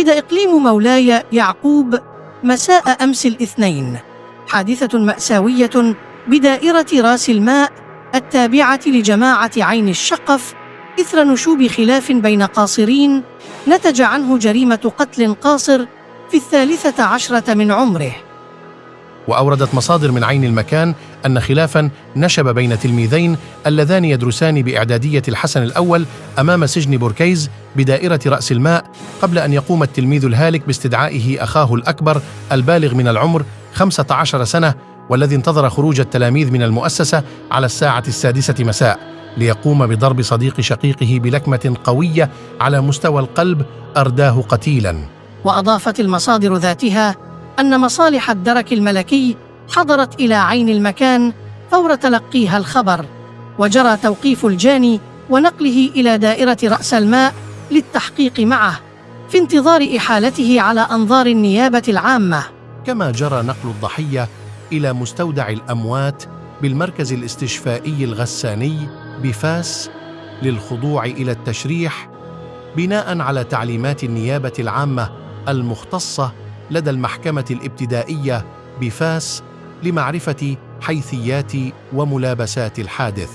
شهد إقليم مولاي يعقوب مساء أمس الاثنين حادثة مأساوية بدائرة راس الماء التابعة لجماعة عين الشقف إثر نشوب خلاف بين قاصرين نتج عنه جريمة قتل قاصر في 13 من عمره. وأوردت مصادر من عين المكان أن خلافاً نشب بين تلميذين اللذان يدرسان بإعدادية الحسن الأول أمام سجن بوركيز بدائرة رأس الماء، قبل أن يقوم التلميذ الهالك باستدعائه أخاه الأكبر البالغ من العمر 15 سنة، والذي انتظر خروج التلاميذ من المؤسسة على 6:00 مساء ليقوم بضرب صديق شقيقه بلكمة قوية على مستوى القلب أرداه قتيلاً. وأضافت المصادر ذاتها أن مصالح الدرك الملكي حضرت إلى عين المكان فور تلقيها الخبر، وجرى توقيف الجاني ونقله إلى دائرة رأس الماء للتحقيق معه في انتظار إحالته على أنظار النيابة العامة. كما جرى نقل الضحية إلى مستودع الأموات بالمركز الاستشفائي الغساني بفاس للخضوع إلى التشريح بناء على تعليمات النيابة العامة المختصة لدى المحكمة الابتدائية بفاس لمعرفة حيثيات وملابسات الحادث.